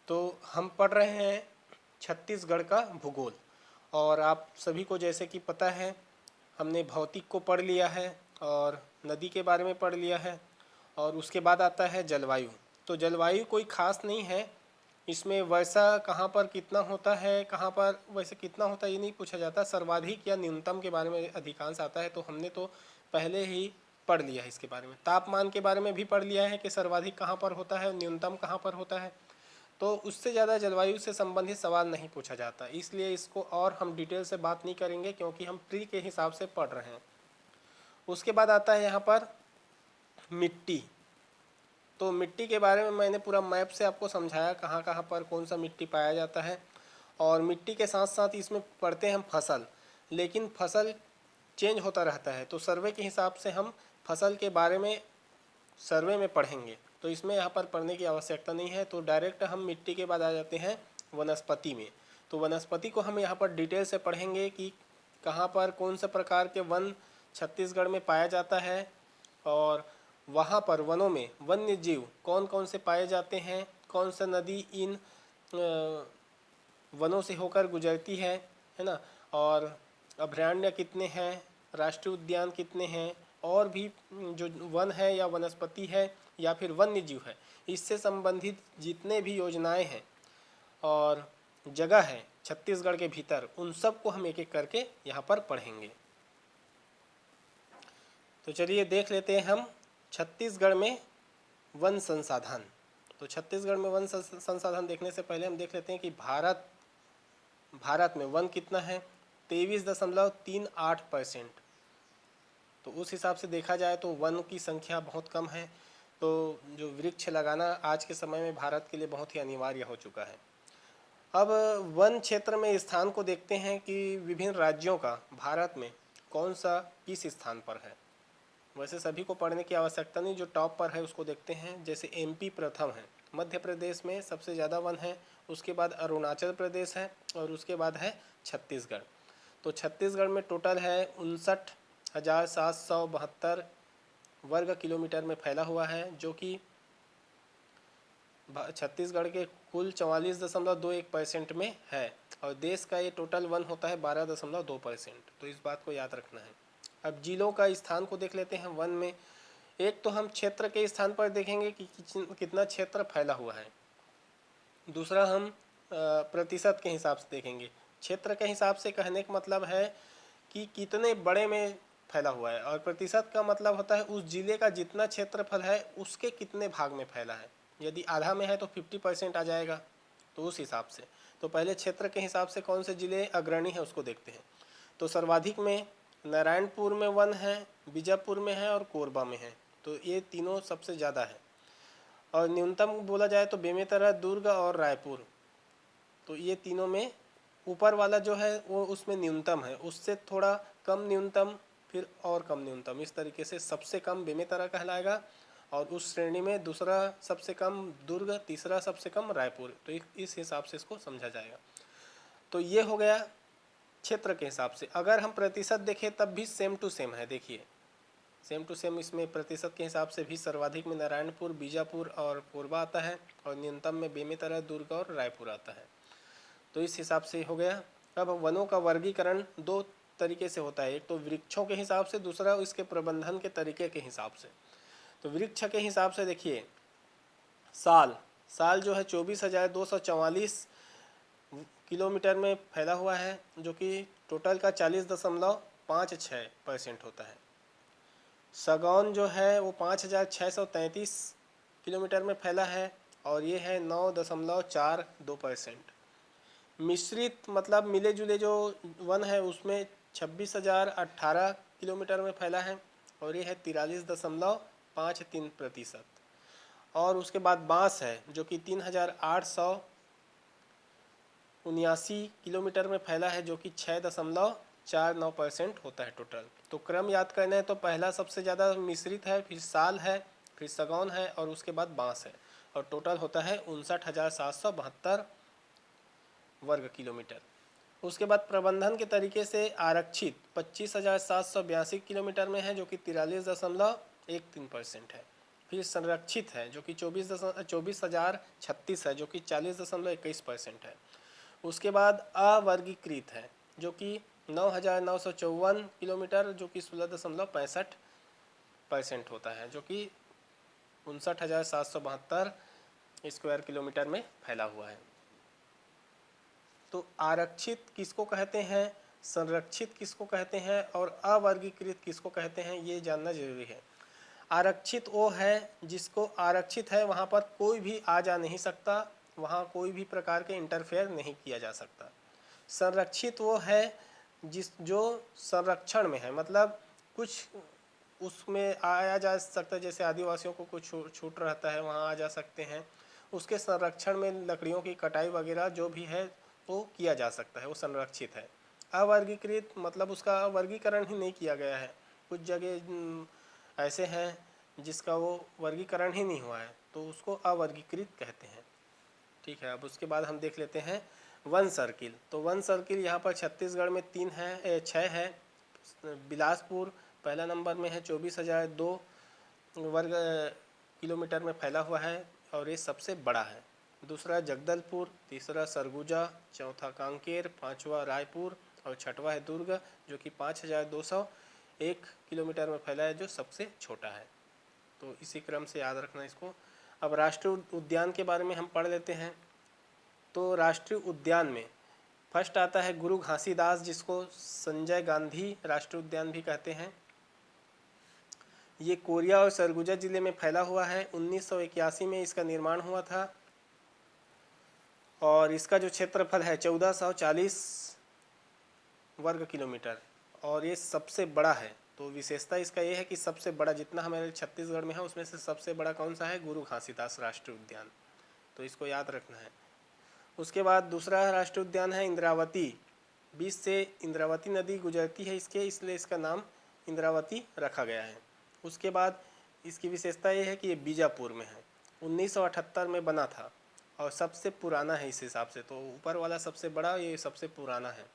तो हम पढ़ रहे हैं छत्तीसगढ़ का भूगोल। और आप सभी को जैसे कि पता है, हमने भौतिक को पढ़ लिया है और नदी के बारे में पढ़ लिया है, और उसके बाद आता है जलवायु। तो जलवायु कोई ख़ास नहीं है, इसमें वर्षा कहाँ पर कितना होता है, कहाँ पर वैसे कितना होता है ये नहीं पूछा जाता, सर्वाधिक या न्यूनतम के बारे में अधिकांश आता है। तो हमने तो पहले ही पढ़ लिया है इसके बारे में। तापमान के बारे में भी पढ़ लिया है कि सर्वाधिक कहाँ पर होता है, न्यूनतम कहाँ पर होता है। तो उससे ज़्यादा जलवायु से संबंधित सवाल नहीं पूछा जाता, इसलिए इसको और हम डिटेल से बात नहीं करेंगे क्योंकि हम प्री के हिसाब से पढ़ रहे हैं। उसके बाद आता है यहाँ पर मिट्टी। तो मिट्टी के बारे में मैंने पूरा मैप से आपको समझाया कहाँ कहाँ पर कौन सा मिट्टी पाया जाता है। और मिट्टी के साथ साथ इसमें पढ़ते हैं हम फसल, लेकिन फसल चेंज होता रहता है। तो सर्वे के हिसाब से हम फसल के बारे में सर्वे में पढ़ेंगे, तो इसमें यहाँ पर पढ़ने की आवश्यकता नहीं है। तो डायरेक्ट हम मिट्टी के बाद आ जाते हैं वनस्पति में। तो वनस्पति को हम यहाँ पर डिटेल से पढ़ेंगे कि कहाँ पर कौन से प्रकार के वन छत्तीसगढ़ में पाया जाता है, और वहाँ पर वनों में वन्य जीव कौन कौन से पाए जाते हैं, कौन सा नदी इन वनों से होकर गुजरती है ना, और अभयारण्य कितने हैं, राष्ट्रीय उद्यान कितने हैं, और भी जो वन है या वनस्पति है या फिर वन्य जीव है, इससे संबंधित जितने भी योजनाएं हैं और जगह है छत्तीसगढ़ के भीतर, उन सब को हम एक एक करके यहाँ पर पढ़ेंगे। तो चलिए देख लेते हैं हम छत्तीसगढ़ में वन संसाधन। तो छत्तीसगढ़ में वन संसाधन देखने से पहले हम देख लेते हैं कि भारत में वन कितना है, 23.38%। तो उस हिसाब से देखा जाए तो वन की संख्या बहुत कम है। तो जो वृक्ष लगाना आज के समय में भारत के लिए बहुत ही अनिवार्य हो चुका है। अब वन क्षेत्र में स्थान को देखते हैं कि विभिन्न राज्यों का भारत में कौन सा किस स्थान पर है। वैसे सभी को पढ़ने की आवश्यकता नहीं, जो टॉप पर है उसको देखते हैं। जैसे एमपी प्रथम है, मध्य प्रदेश में सबसे ज़्यादा वन है, उसके बाद अरुणाचल प्रदेश है, और उसके बाद है छत्तीसगढ़। तो छत्तीसगढ़ में टोटल है 59,772 वर्ग किलोमीटर में फैला हुआ है, जो कि छत्तीसगढ़ के कुल 44.21% में है। और देश का ये टोटल वन होता है 12.2%। तो इस बात को याद रखना है। अब जिलों का स्थान को देख लेते हैं वन में। एक तो हम क्षेत्र के स्थान पर देखेंगे कि कितना क्षेत्र फैला हुआ है। दूसरा हम प्रतिशत के हिसाब से देखेंगे। क्षेत्र के हिसाब से कहने का मतलब है कि कितने बड़े में फैला हुआ है, और प्रतिशत का मतलब होता है उस जिले का जितना क्षेत्रफल है उसके कितने भाग में फैला है। यदि आधा में है तो 50% आ जाएगा। तो उस हिसाब से तो पहले क्षेत्र के हिसाब से कौन से जिले अग्रणी हैं उसको देखते हैं। तो सर्वाधिक में नारायणपुर में वन है, बीजापुर में है और कोरबा में है। तो ये तीनों सबसे ज़्यादा है। और न्यूनतम बोला जाए तो बेमेतरा, दुर्ग और रायपुर। तो ये तीनों में ऊपर वाला जो है वो उसमें न्यूनतम है, उससे थोड़ा कम न्यूनतम, फिर और कम न्यूनतम, इस तरीके से सबसे कम बेमेतरा कहलाएगा, और उस श्रेणी में दूसरा सबसे कम दुर्ग, तीसरा सबसे कम रायपुर। तो इस हिसाब से इसको समझा जाएगा। तो ये हो गया क्षेत्र के हिसाब से। अगर हम प्रतिशत देखें तब भी सेम टू सेम है। देखिए सेम टू सेम इसमें प्रतिशत के हिसाब से भी सर्वाधिक में नारायणपुर, बीजापुर और कोरबा आता है, और न्यूनतम में बेमेतरा, दुर्ग और रायपुर आता है। तो इस हिसाब से हो गया। अब वनों का वर्गीकरण दो तरीके से होता है, एक तो वृक्षों के हिसाब से, दूसरा इसके प्रबंधन के तरीके के हिसाब से। तो वृक्ष के हिसाब से देखिए, साल जो है 24,244 किलोमीटर में फैला हुआ है, जो कि टोटल का 40.56% होता है। सागौन जो है वो 5,633 किलोमीटर में फैला है, और ये है 9.42%। मिश्रित मतलब मिले जुले जो वन है उसमें 26,018 किलोमीटर में फैला है, और ये है 43.53%। और उसके बाद बांस है जो कि 3,879 किलोमीटर में फैला है, जो कि 6.49% होता है टोटल। तो क्रम याद करना है तो पहला सबसे ज़्यादा मिश्रित है, फिर साल है, फिर सागौन है, और उसके बाद बांस है। और टोटल होता है 59,772 वर्ग किलोमीटर। उसके बाद प्रबंधन के तरीके से आरक्षित 25,782 किलोमीटर में है, जो कि 43.13% है। फिर संरक्षित है जो कि 24,036 है, जो कि 40.21% है। उसके बाद अवर्गीकृत है जो कि 9,954 किलोमीटर, जो कि 16.65% होता है, जो कि 59,772 स्क्वायर किलोमीटर में फैला हुआ है। तो आरक्षित किसको कहते हैं, संरक्षित किसको कहते हैं और अवर्गीकृत किसको कहते हैं, ये जानना जरूरी है। आरक्षित वो है जिसको आरक्षित है वहाँ पर कोई भी आ जा नहीं सकता, वहाँ कोई भी प्रकार के इंटरफेयर नहीं किया जा सकता। संरक्षित वो है जो संरक्षण में है, मतलब कुछ उसमें आया जा सकता है, जैसे आदिवासियों को कुछ छूट रहता है वहाँ आ जा सकते हैं। उसके संरक्षण में लकड़ियों की कटाई वगैरह जो भी है वो किया जा सकता है, वो संरक्षित है। अवर्गीकृत मतलब उसका वर्गीकरण ही नहीं किया गया है, कुछ जगह ऐसे हैं जिसका वो वर्गीकरण ही नहीं हुआ है, तो उसको अवर्गीकृत कहते हैं। ठीक है, अब उसके बाद हम देख लेते हैं वन सर्किल। तो वन सर्किल यहाँ पर छत्तीसगढ़ में 6 है। बिलासपुर पहला नंबर में है, 24,002 वर्ग किलोमीटर में फैला हुआ है और ये सबसे बड़ा है। दूसरा जगदलपुर, तीसरा सरगुजा, चौथा कांकेर, पांचवा रायपुर और छठवा है दुर्ग, जो कि 5,201 किलोमीटर में फैला है, जो सबसे छोटा है। तो इसी क्रम से याद रखना इसको। अब राष्ट्रीय उद्यान के बारे में हम पढ़ लेते हैं। तो राष्ट्रीय उद्यान में फर्स्ट आता है गुरु घासीदास, जिसको संजय गांधी राष्ट्रीय उद्यान भी कहते हैं। ये कोरिया और सरगुजा जिले में फैला हुआ है। 1981 में इसका निर्माण हुआ था और इसका जो क्षेत्रफल है 1440 वर्ग किलोमीटर और ये सबसे बड़ा है। तो विशेषता इसका ये है कि सबसे बड़ा, जितना हमारे छत्तीसगढ़ में है उसमें से सबसे बड़ा कौन सा है, गुरु घासीदास राष्ट्रीय उद्यान। तो इसको याद रखना है। उसके बाद दूसरा राष्ट्रीय उद्यान है इंद्रावती। बीच से इंद्रावती नदी गुजरती है इसके, इसलिए इसका नाम इंद्रावती रखा गया है। उसके बाद इसकी विशेषता ये है कि ये बीजापुर में है। 1978 में बना था और सबसे पुराना है इस हिसाब से। तो ऊपर वाला सबसे बड़ा, ये सबसे पुराना है।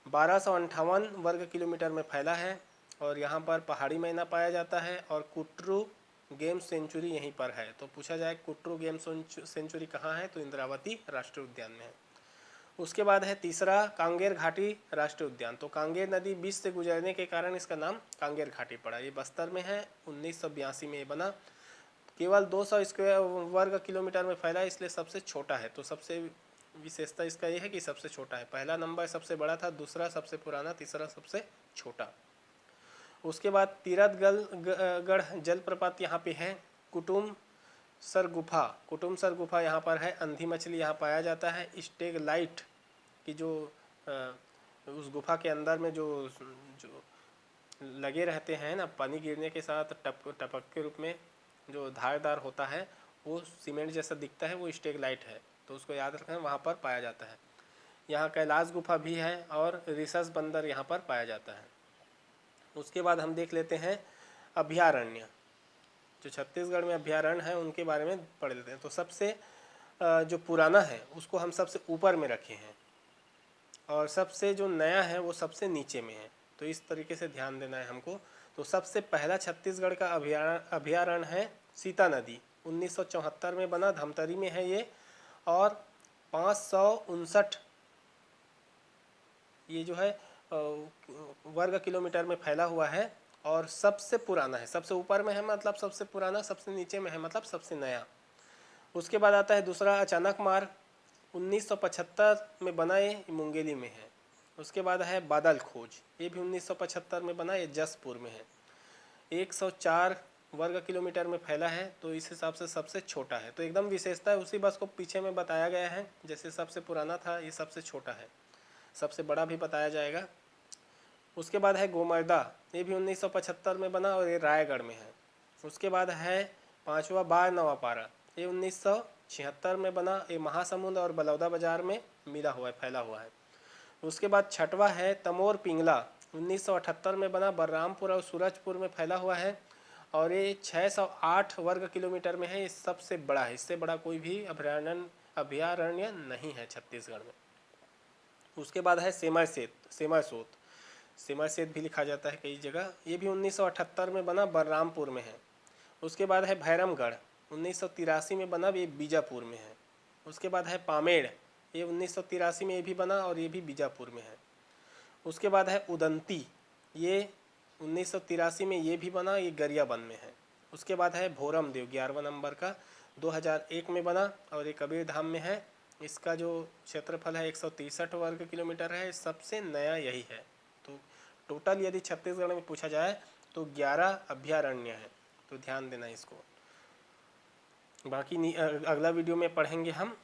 1258 वर्ग किलोमीटर में फैला है और यहाँ पर पहाड़ी मैना पाया जाता है और कुट्रू गेम सेंचुरी यहीं पर है। तो पूछा जाए कुट्रू गेम सेंचुरी कहाँ है, तो इंद्रावती राष्ट्रीय उद्यान में है। उसके बाद है तीसरा कांगेर घाटी राष्ट्रीय उद्यान। तो कांगेर नदी बीच से गुजरने के कारण इसका नाम कांगेर घाटी पड़ा। ये बस्तर में है, 1982 में ये बना। केवल 200 स्क्वायर वर्ग किलोमीटर में फैला, इसलिए सबसे छोटा है। तो सबसे विशेषता इसका ये है कि सबसे छोटा है। पहला नंबर सबसे बड़ा था, दूसरा सबसे पुराना, तीसरा सबसे छोटा। उसके बाद तीरथगढ़ जलप्रपात यहाँ पे है। कुटुम सर गुफा यहाँ पर है। अंधी मछली यहाँ पाया जाता है। स्टेग लाइट की जो उस गुफा के अंदर में जो लगे रहते हैं ना, पानी गिरने के साथ टपक के रूप में जो धारदार होता है, वो सीमेंट जैसा दिखता है, वो स्टेग लाइट है। तो उसको याद रखना, वहाँ पर पाया जाता है। यहाँ कैलाश गुफा भी है और रिसस बंदर यहाँ पर पाया जाता है। उसके बाद हम देख लेते हैं अभयारण्य। जो छत्तीसगढ़ में अभयारण्य है उनके बारे में पढ़ लेते हैं। तो सबसे जो पुराना है उसको हम सबसे ऊपर में रखे हैं और सबसे जो नया है वो सबसे नीचे में है। तो इस तरीके से ध्यान देना है हमको। तो सबसे पहला छत्तीसगढ़ का अभयारण्य है सीता नदी। 1974 में बना, धमतरी में है ये और 559 ये जो है वर्ग किलोमीटर में फैला हुआ है और सबसे पुराना है। सबसे ऊपर में है मतलब सबसे पुराना, सबसे नीचे में है मतलब सबसे नया। उसके बाद आता है दूसरा अचानक मार्ग। 1975 में बना, ये मुंगेली में है। उसके बाद है बादल खोज, ये भी 1975 में बना, ये जसपुर में है। 104 वर्ग किलोमीटर में फैला है, तो इस हिसाब से सबसे छोटा है। तो एकदम विशेषता है उसी बस को पीछे में बताया गया है। जैसे सबसे पुराना था, ये सबसे छोटा है, सबसे बड़ा भी बताया जाएगा। उसके बाद है गोमर्दा, ये भी 1975 में बना और ये रायगढ़ में है। उसके बाद है पांचवा बार नवापारा, ये 1976 में बना, ये महासमुंद और बलौदा बाजार में मिला हुआ है, फैला हुआ है। उसके बाद छठवा है तमोर पिंगला, 1978 में बना, बलरामपुर और सूरजपुर में फैला हुआ है और ये 608 वर्ग किलोमीटर में है। ये सबसे बड़ा है, इससे बड़ा कोई भी अभयारण्य नहीं है छत्तीसगढ़ में। उसके बाद है सेमरसोत भी लिखा जाता है कई जगह, ये भी 1978 में बना, बलरामपुर में है। उसके बाद है भैरमगढ़, 1983 में बना, ये बीजापुर में है। उसके बाद है पामेड़, ये 1983 में ये भी बना और ये भी बीजापुर में है। उसके बाद है उदंती, ये 1983 में ये भी बना, ये गरियाबंद में है। उसके बाद है भोरम देव, 11वां नंबर का, 2001 में बना और ये कबीर धाम में है। इसका जो क्षेत्रफल है 163 वर्ग किलोमीटर है, सबसे नया यही है। तो टोटल यदि छत्तीसगढ़ में पूछा जाए तो 11 अभयारण्य है, तो ध्यान देना इसको। बाकी अगला वीडियो में पढ़ेंगे हम